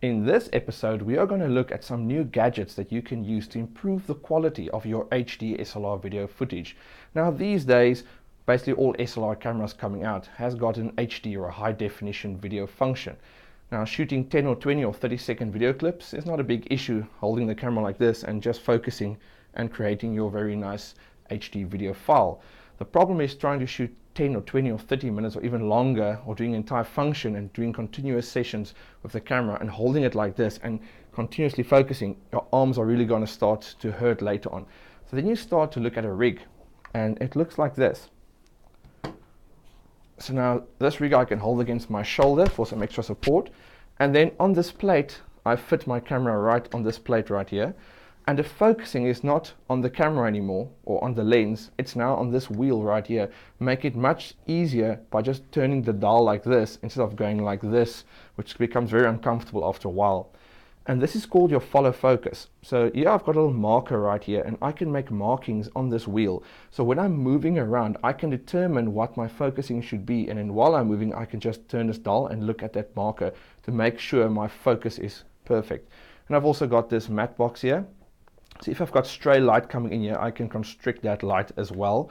In this episode, we are going to look at some new gadgets that you can use to improve the quality of your HDSLR video footage. Now these days, basically all SLR cameras coming out has got an HD or a high definition video function. Now shooting 10 or 20 or 30-second video clips is not a big issue, holding the camera like this and just focusing and creating your very nice HD video file. The problem is trying to shoot 10 or 20 or 30 minutes or even longer, or doing an entire function and doing continuous sessions with the camera and holding it like this and continuously focusing. Your arms are really going to start to hurt later on. So then you start to look at a rig and it looks like this. So now this rig I can hold against my shoulder for some extra support, and then on this plate I fit my camera right on this plate right here. And the focusing is not on the camera anymore or on the lens, it's now on this wheel right here. Make it much easier by just turning the dial like this instead of going like this, which becomes very uncomfortable after a while. And this is called your follow focus. So here I've got a little marker right here and I can make markings on this wheel. So when I'm moving around, I can determine what my focusing should be. And then while I'm moving, I can just turn this dial and look at that marker to make sure my focus is perfect. And I've also got this matte box here. So if I've got stray light coming in here, I can constrict that light as well.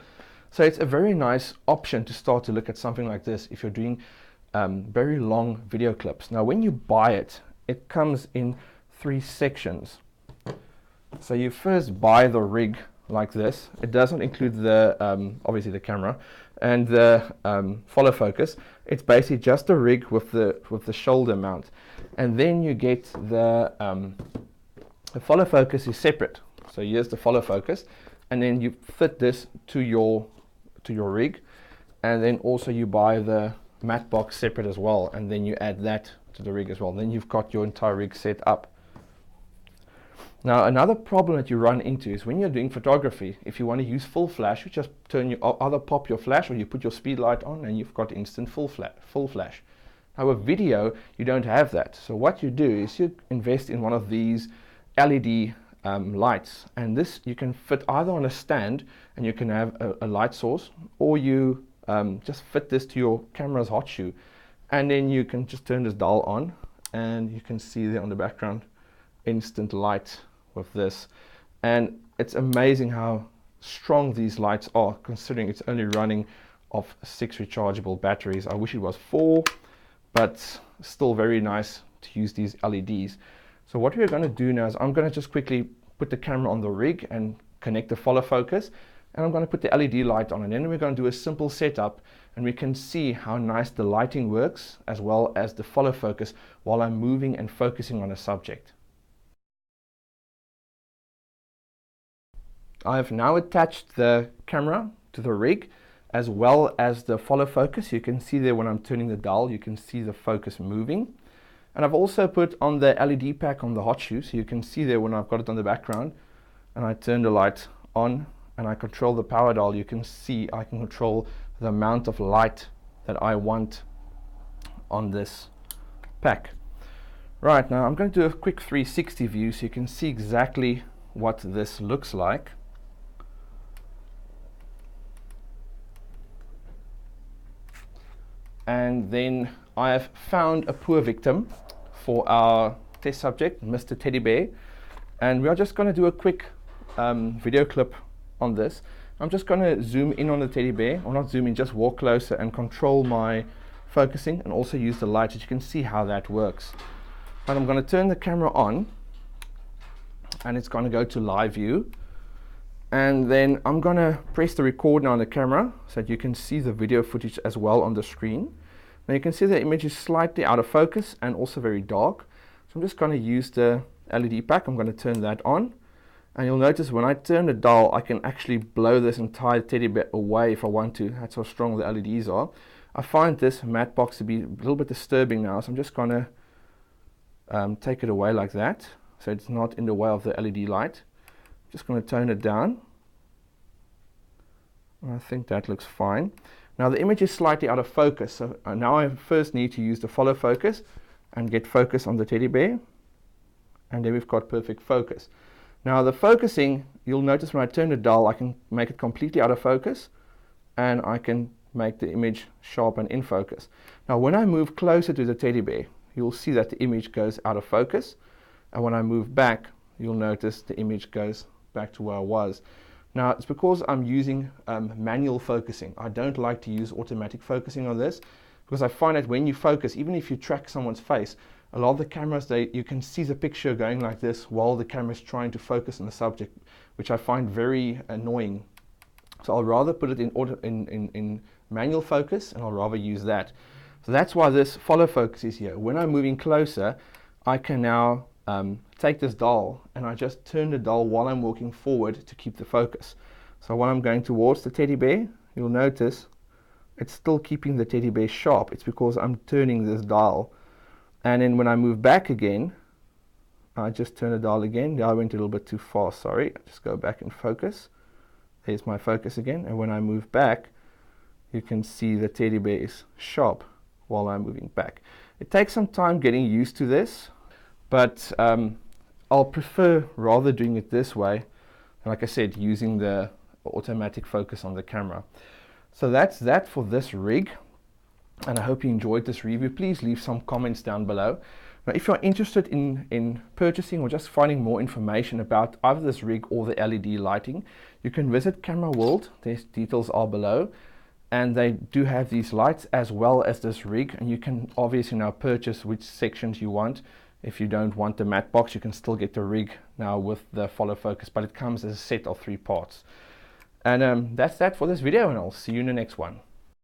So it's a very nice option to start to look at something like this if you're doing very long video clips. Now when you buy it, it comes in 3 sections. So you first buy the rig like this. It doesn't include the obviously the camera and the follow focus. It's basically just a rig with the shoulder mount, and then you get the follow focus is separate. So here's the follow focus, and then you fit this to your rig, and then also you buy the matte box separate as well, and then you add that to the rig as well. Then you've got your entire rig set up. Now another problem that you run into is when you're doing photography, if you want to use full flash, you just either pop your flash or you put your speed light on and you've got instant full flash. Now with video, you don't have that. So what you do is you invest in one of these LED lights, and this you can fit either on a stand and you can have a light source, or you just fit this to your camera's hot shoe, and then you can just turn this dial on and you can see there on the background instant light with this. And it's amazing how strong these lights are, considering it's only running off 6 rechargeable batteries. I wish it was 4, but still very nice to use these LEDs. So what we're going to do now is I'm going to just quickly put the camera on the rig and connect the follow focus, and I'm going to put the LED light on, and then we're going to do a simple setup and we can see how nice the lighting works as well as the follow focus while I'm moving and focusing on a subject. I have now attached the camera to the rig as well as the follow focus. You can see there when I'm turning the dial, you can see the focus moving. And I've also put on the LED pack on the hot shoe, so you can see there when I've got it on the background and I turn the light on and I control the power dial, you can see I can control the amount of light that I want on this pack. Right, now I'm going to do a quick 360 view so you can see exactly what this looks like. And then I have found a poor victim for our test subject, Mr. Teddy Bear, and we are just going to do a quick video clip on this. I'm just going to zoom in on the teddy bear, or not zoom in, just walk closer and control my focusing and also use the light, so you can see how that works. But I'm going to turn the camera on and it's going to go to live view, and then I'm going to press the record now on the camera so that you can see the video footage as well on the screen. Now you can see the image is slightly out of focus and also very dark, so I'm just going to use the LED pack. I'm going to turn that on, and you'll notice when I turn the dial I can actually blow this entire teddy bear away if I want to. That's how strong the LEDs are. I find this matte box to be a little bit disturbing now, so I'm just going to take it away like that so it's not in the way of the LED light. Just going to tone it down. I think that looks fine. Now the image is slightly out of focus, so now I first need to use the follow focus and get focus on the teddy bear, and then we've got perfect focus. Now the focusing, you'll notice when I turn the dial I can make it completely out of focus and I can make the image sharp and in focus. Now when I move closer to the teddy bear, you'll see that the image goes out of focus. And when I move back, you'll notice the image goes back to where I was. Now, it's because I'm using manual focusing. I don't like to use automatic focusing on this, because I find that when you focus, even if you track someone's face, a lot of the cameras, you can see the picture going like this while the camera is trying to focus on the subject, which I find very annoying. So I'll rather put it in manual focus, and I'll rather use that. So that's why this follow focus is here. When I'm moving closer, I can now take this dial, and I just turn the dial while I'm walking forward to keep the focus. So when I'm going towards the teddy bear, you'll notice it's still keeping the teddy bear sharp. It's because I'm turning this dial. And then when I move back again, I just turn the dial again. There I went a little bit too fast, sorry. Just go back and focus. There's my focus again. And when I move back, you can see the teddy bear is sharp while I'm moving back. It takes some time getting used to this, but I'll prefer rather doing it this way, like I said, using the automatic focus on the camera. So that's that for this rig, and I hope you enjoyed this review. Please leave some comments down below. Now, if you're interested in purchasing or just finding more information about either this rig or the LED lighting, you can visit Cameraworld. Their details are below, and they do have these lights as well as this rig, and you can obviously now purchase which sections you want. If you don't want the matte box, you can still get the rig now with the follow focus, but it comes as a set of 3 parts. And that's that for this video, and I'll see you in the next one.